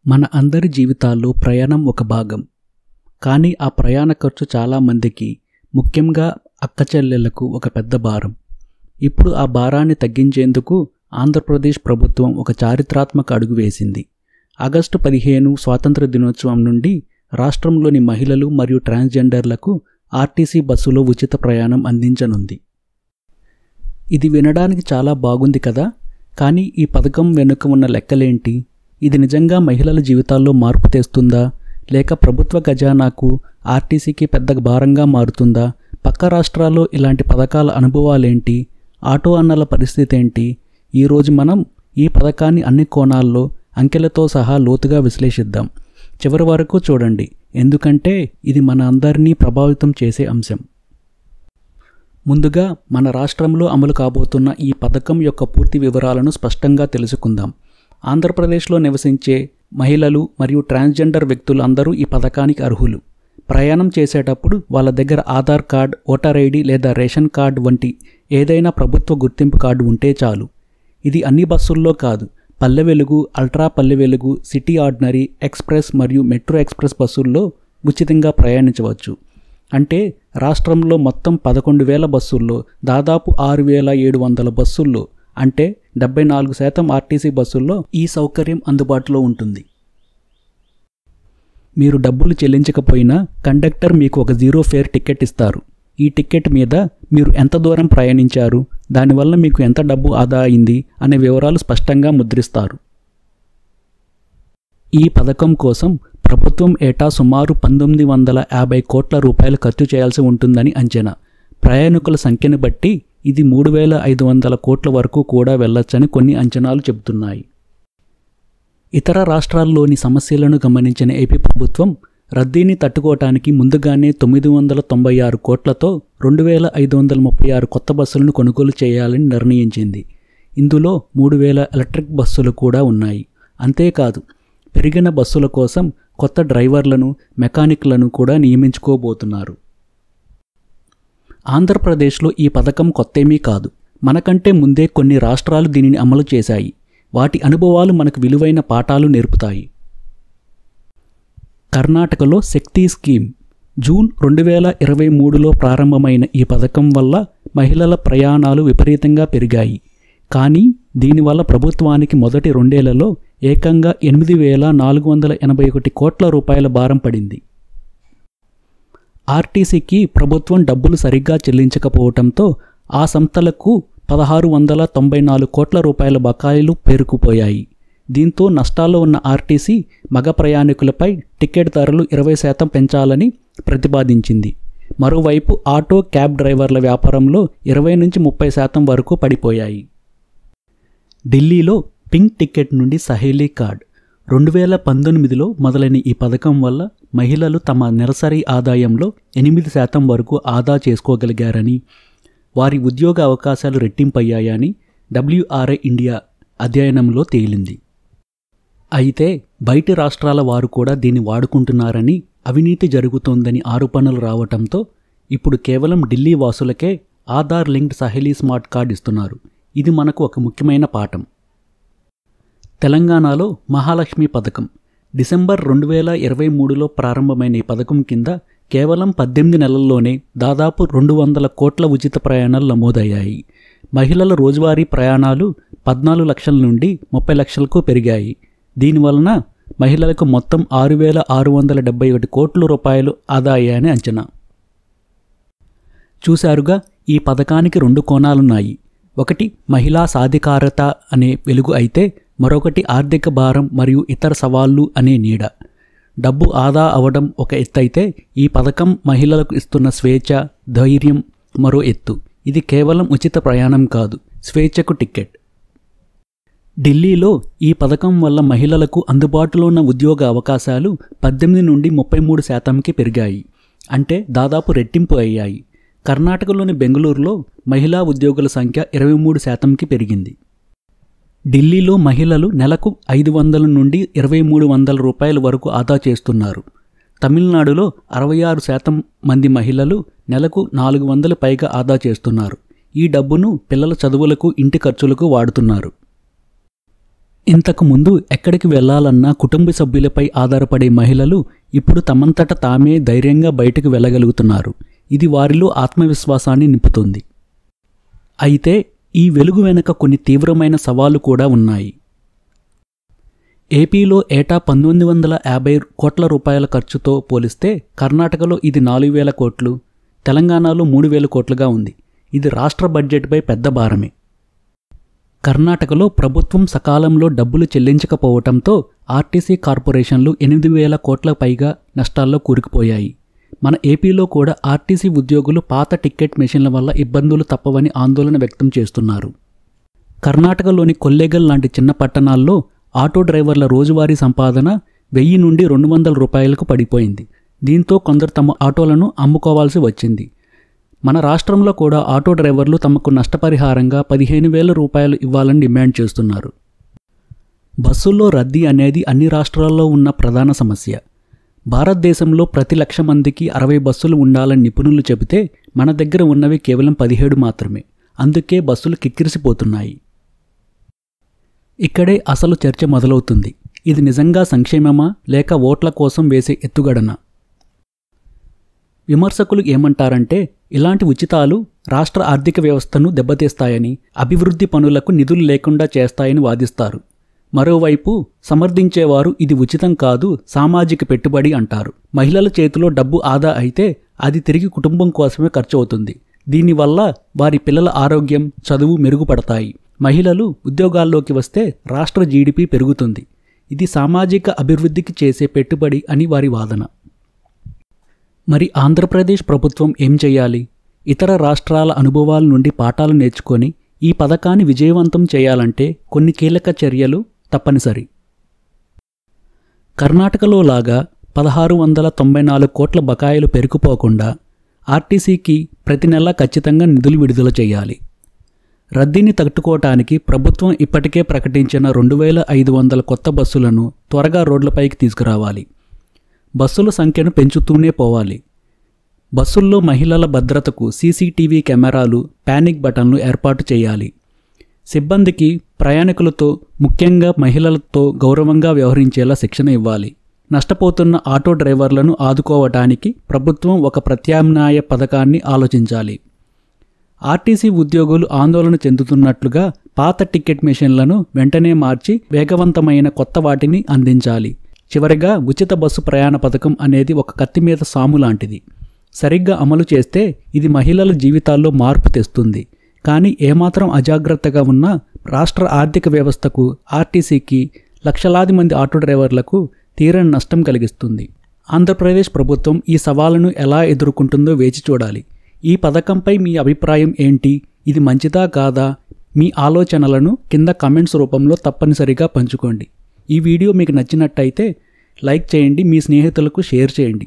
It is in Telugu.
మన అందరి జీవితాల్లో ప్రయాణం ఒక భాగం. కానీ ఆ ప్రయాణ ఖర్చు చాలామందికి, ముఖ్యంగా అక్కచెల్లెళ్లకు ఒక పెద్ద భారం. ఇప్పుడు ఆ భారాన్ని తగ్గించేందుకు ఆంధ్రప్రదేశ్ ప్రభుత్వం ఒక చారిత్రాత్మక అడుగు వేసింది. ఆగస్టు 15 స్వాతంత్ర దినోత్సవం నుండి రాష్ట్రంలోని మహిళలు మరియు ట్రాన్స్జెండర్లకు ఆర్టీసీ బస్సులో ఉచిత ప్రయాణం అందించనుంది. ఇది వినడానికి చాలా బాగుంది కదా, కానీ ఈ పథకం వెనుక ఉన్న లెక్కలేంటి? ఇది నిజంగా మహిళల జీవితాల్లో మార్పు తెస్తుందా, లేక ప్రభుత్వ ఖజానాకు ఆర్టీసీకి పెద్ద భారంగా మారుతుందా? పక్క రాష్ట్రాల్లో ఇలాంటి పథకాల అనుభవాలేంటి? ఆటో అన్నల పరిస్థితి ఏంటి? ఈరోజు మనం ఈ పథకాన్ని అన్ని కోణాల్లో అంకెలతో సహా లోతుగా విశ్లేషిద్దాం. చివరి వరకు చూడండి, ఎందుకంటే ఇది మన అందరినీ ప్రభావితం చేసే అంశం. ముందుగా మన రాష్ట్రంలో అమలు కాబోతున్న ఈ పథకం యొక్క పూర్తి వివరాలను స్పష్టంగా తెలుసుకుందాం. ఆంధ్రప్రదేశ్లో నివసించే మహిళలు మరియు ట్రాన్స్జెండర్ వ్యక్తులు అందరూ ఈ పథకానికి అర్హులు. ప్రయాణం చేసేటప్పుడు వాళ్ళ దగ్గర ఆధార్ కార్డ్, ఓటర్ ఐడి లేదా రేషన్ కార్డు వంటి ఏదైనా ప్రభుత్వ గుర్తింపు కార్డు ఉంటే చాలు. ఇది అన్ని బస్సుల్లో కాదు, Palle Velugu, ultra Palle Velugu, city ordinary, express మరియు మెట్రో ఎక్స్ప్రెస్ బస్సుల్లో ఉచితంగా ప్రయాణించవచ్చు. అంటే రాష్ట్రంలో మొత్తం 11,000 బస్సుల్లో దాదాపు 6,700 బస్సుల్లో, అంటే 74% ఆర్టీసీ బస్సుల్లో ఈ సౌకర్యం అందుబాటులో ఉంటుంది. మీరు డబ్బులు చెల్లించకపోయినా కండక్టర్ మీకు ఒక జీరో ఫేర్ టికెట్ ఇస్తారు. ఈ టికెట్ మీద మీరు ఎంత దూరం ప్రయాణించారు, దానివల్ల మీకు ఎంత డబ్బు ఆదా అయింది అనే వివరాలు స్పష్టంగా ముద్రిస్తారు. ఈ పథకం కోసం ప్రభుత్వం ఏటా సుమారు 1,950 కోట్ల రూపాయలు ఖర్చు చేయాల్సి ఉంటుందని అంచనా. ప్రయాణికుల సంఖ్యను బట్టి ఇది 3,500 కోట్ల వరకు కూడా వెళ్ళొచ్చని కొన్ని అంచనాలు చెబుతున్నాయి. ఇతర రాష్ట్రాల్లోని సమస్యలను గమనించిన ఏపీ ప్రభుత్వం రద్దీని తట్టుకోవటానికి ముందుగానే 996 కోట్లతో 2,536 కొత్త బస్సులను కొనుగోలు చేయాలని నిర్ణయించింది. ఇందులో 3,000 ఎలక్ట్రిక్ బస్సులు కూడా ఉన్నాయి. అంతేకాదు, పెరిగిన బస్సుల కోసం కొత్త డ్రైవర్లను, మెకానిక్లను కూడా నియమించుకోబోతున్నారు. ఆంధ్రప్రదేశ్లో ఈ పథకం కొత్తేమీ కాదు. మనకంటే ముందే కొన్ని రాష్ట్రాలు దీనిని అమలు చేశాయి. వాటి అనుభవాలు మనకు విలువైన పాఠాలు నేర్పుతాయి. కర్ణాటకలో శక్తి స్కీమ్ జూన్ 2023లో ప్రారంభమైన ఈ పథకం వల్ల మహిళల ప్రయాణాలు విపరీతంగా పెరిగాయి. కానీ దీనివల్ల ప్రభుత్వానికి మొదటి 2 ఏళ్లలో ఏకంగా 8,481 కోట్ల రూపాయల భారం పడింది. ఆర్టీసీకి ప్రభుత్వం డబ్బులు సరిగ్గా చెల్లించకపోవడంతో ఆ సంస్థలకు 1,694 కోట్ల రూపాయల బకాయిలు పేరుకుపోయాయి. దీంతో నష్టాల్లో ఉన్న ఆర్టీసీ మగ ప్రయాణికులపై టికెట్ ధరలు 20% పెంచాలని ప్రతిపాదించింది. మరోవైపు ఆటో, క్యాబ్ డ్రైవర్ల వ్యాపారంలో 20-30% వరకు పడిపోయాయి. ఢిల్లీలో పింక్ టికెట్ నుండి సహేలీ కార్డ్ 2019లో మొదలైన ఈ పథకం వల్ల మహిళలు తమ నెలసరి ఆదాయంలో 8% వరకు ఆదా చేసుకోగలిగారని, వారి ఉద్యోగ అవకాశాలు రెట్టింపయ్యాయని WRI ఇండియా అధ్యయనంలో తేలింది. అయితే బయటి రాష్ట్రాల వారు కూడా దీన్ని వాడుకుంటున్నారని, అవినీతి జరుగుతోందని ఆరోపణలు రావటంతో ఇప్పుడు కేవలం ఢిల్లీ వాసులకే Aadhaar linked Saheli smart card ఇస్తున్నారు. ఇది మనకు ఒక ముఖ్యమైన పాఠం. తెలంగాణలో మహాలక్ష్మి పథకం డిసెంబర్ 2023లో ప్రారంభమైన ఈ పథకం కింద కేవలం 18 నెలల్లోనే దాదాపు 200 కోట్ల ఉచిత ప్రయాణాలు నమోదయ్యాయి. మహిళల రోజువారీ ప్రయాణాలు 14 లక్షల నుండి 30 లక్షలకు పెరిగాయి. దీనివలన మహిళలకు మొత్తం 6,671 కోట్ల రూపాయలు ఆదా అయ్యాయని అంచనా. చూశారుగా, ఈ పథకానికి 2 కోణాలున్నాయి. ఒకటి మహిళా సాధికారత అనే వెలుగు అయితే, మరొకటి ఆర్థిక భారం మరియు ఇతర సవాళ్లు అనే నీడ. డబ్బు ఆదా అవడం ఒక ఎత్తైతే, ఈ పథకం మహిళలకు ఇస్తున్న స్వేచ్ఛ, ధైర్యం మరో ఎత్తు. ఇది కేవలం ఉచిత ప్రయాణం కాదు, స్వేచ్ఛకు టికెట్. ఢిల్లీలో ఈ పథకం వల్ల మహిళలకు అందుబాటులో ఉన్న ఉద్యోగ అవకాశాలు 18 నుండి 33%కి పెరిగాయి. అంటే దాదాపు రెట్టింపు అయ్యాయి. కర్ణాటకలోని బెంగళూరులో మహిళా ఉద్యోగుల సంఖ్య 23%కి పెరిగింది. ఢిల్లీలో మహిళలు నెలకు 500 నుండి 2,300 రూపాయల వరకు ఆదా చేస్తున్నారు. తమిళనాడులో 66% మంది మహిళలు నెలకు 400 పైగా ఆదా చేస్తున్నారు. ఈ డబ్బును పిల్లల చదువులకు, ఇంటి ఖర్చులకు వాడుతున్నారు. ఇంతకు ముందు ఎక్కడికి వెళ్లాలన్నా కుటుంబ సభ్యులపై ఆధారపడే మహిళలు ఇప్పుడు తమంతట తామే ధైర్యంగా బయటకు వెళ్ళగలుగుతున్నారు. ఇది వారిలో ఆత్మవిశ్వాసాన్ని నింపుతుంది. అయితే ఈ వెలుగు వెనుక కొన్ని తీవ్రమైన సవాళ్లు కూడా ఉన్నాయి. ఏపీలో ఏటా 1950 కోట్ల రూపాయల ఖర్చుతో పోలిస్తే కర్ణాటకలో ఇది 4000 కోట్లు, తెలంగాణలో 3000 కోట్లుగా ఉంది. ఇది రాష్ట్ర బడ్జెట్పై పెద్ద భారమే. కర్ణాటకలో ప్రభుత్వం సకాలంలో డబ్బులు చెల్లించకపోవటంతో ఆర్టీసీ కార్పొరేషన్లు 8000 కోట్ల పైగా నష్టాల్లో కూరుకుపోయాయి. మన ఏపీలో కూడా ఆర్టీసీ ఉద్యోగులు పాత టికెట్ మెషిన్ల వల్ల ఇబ్బందులు తప్పవని ఆందోళన వ్యక్తం చేస్తున్నారు. కర్ణాటకలోని కొల్లేగల్ లాంటి చిన్న పట్టణాల్లో ఆటో డ్రైవర్ల రోజువారీ సంపాదన 1000 నుండి 200 రూపాయలకు పడిపోయింది. దీంతో కొందరు తమ ఆటోలను అమ్ముకోవాల్సి వచ్చింది. మన రాష్ట్రంలో కూడా ఆటో డ్రైవర్లు తమకు నష్టపరిహారంగా 15,000 రూపాయలు ఇవ్వాలని డిమాండ్ చేస్తున్నారు. బస్సుల్లో రద్దీ అనేది అన్ని రాష్ట్రాల్లో ఉన్న ప్రధాన సమస్య. భారతదేశంలో ప్రతి 1,00,000 మందికి 60 బస్సులు ఉండాలని నిపుణులు చెబితే మన దగ్గర ఉన్నవి కేవలం 17 మాత్రమే. అందుకే బస్సులు కిక్కిరిసిపోతున్నాయి. ఇక్కడే అసలు చర్చ మొదలవుతుంది. ఇది నిజంగా సంక్షేమమా లేక ఓట్ల కోసం వేసే ఎత్తుగడనా? విమర్శకులు ఏమంటారంటే ఇలాంటి ఉచితాలు రాష్ట్ర ఆర్థిక వ్యవస్థను దెబ్బతీస్తాయని, అభివృద్ధి పనులకు నిధులు లేకుండా చేస్తాయని వాదిస్తారు. మరోవైపు సమర్థించేవారు ఇది ఉచితం కాదు, సామాజిక పెట్టుబడి అంటారు. మహిళల చేతిలో డబ్బు ఆదా అయితే అది తిరిగి కుటుంబం కోసమే ఖర్చు అవుతుంది. దీనివల్ల వారి పిల్లల ఆరోగ్యం, చదువు మెరుగుపడతాయి. మహిళలు ఉద్యోగాల్లోకి వస్తే రాష్ట్ర జీడిపి పెరుగుతుంది. ఇది సామాజిక అభివృద్ధికి చేసే పెట్టుబడి అని వారి వాదన. మరి ఆంధ్రప్రదేశ్ ప్రభుత్వం ఏం చేయాలి? ఇతర రాష్ట్రాల అనుభవాల నుండి పాఠాలు నేర్చుకొని ఈ పథకాన్ని విజయవంతం చేయాలంటే కొన్ని కీలక చర్యలు తప్పనిసరి. కర్ణాటకలో లాగా 1694 కోట్ల బకాయిలు పెరిగిపోకుండా ఆర్టీసీకి ప్రతి నెల ఖచ్చితంగా నిధులు విడుదల చేయాలి. రద్దీని తట్టుకోవటానికి ప్రభుత్వం ఇప్పటికే ప్రకటించిన 2500 కొత్త బస్సులను త్వరగా రోడ్లపైకి తీసుకురావాలి. బస్సుల సంఖ్యను పెంచుతూనే పోవాలి. బస్సుల్లో మహిళల భద్రతకు సీసీటీవీ కెమెరాలు, పానిక్ బటన్లు ఏర్పాటు చేయాలి. సిబ్బందికి ప్రయాణికులతో, ముఖ్యంగా మహిళలతో గౌరవంగా వ్యవహరించేలా శిక్షణ ఇవ్వాలి. నష్టపోతున్న ఆటో డ్రైవర్లను ఆదుకోవటానికి ప్రభుత్వం ఒక ప్రత్యామ్నాయ పథకాన్ని ఆలోచించాలి. ఆర్టీసీ ఉద్యోగులు ఆందోళన చెందుతున్నట్లుగా పాత టికెట్ మెషిన్లను వెంటనే మార్చి వేగవంతమైన కొత్త వాటిని అందించాలి. చివరిగా ఉచిత బస్సు ప్రయాణ పథకం అనేది ఒక కత్తి మీద సాము లాంటిది. సరిగ్గా అమలు చేస్తే ఇది మహిళల జీవితాల్లో మార్పు తెస్తుంది. కానీ ఏమాత్రం అజాగ్రత్తగా ఉన్నా రాష్ట్ర ఆర్థిక వ్యవస్థకు, ఆర్టీసీకి, లక్షలాది మంది ఆటో డ్రైవర్లకు తీరని నష్టం కలిగిస్తుంది. ఆంధ్రప్రదేశ్ ప్రభుత్వం ఈ సవాలును ఎలా ఎదుర్కొంటుందో వేచి చూడాలి. ఈ పథకంపై మీ అభిప్రాయం ఏంటి? ఇది మంచిదా కాదా? మీ ఆలోచనలను కింద కామెంట్స్ రూపంలో తప్పనిసరిగా పంచుకోండి. ఈ వీడియో మీకు నచ్చినట్టయితే లైక్ చేయండి, మీ స్నేహితులకు షేర్ చేయండి.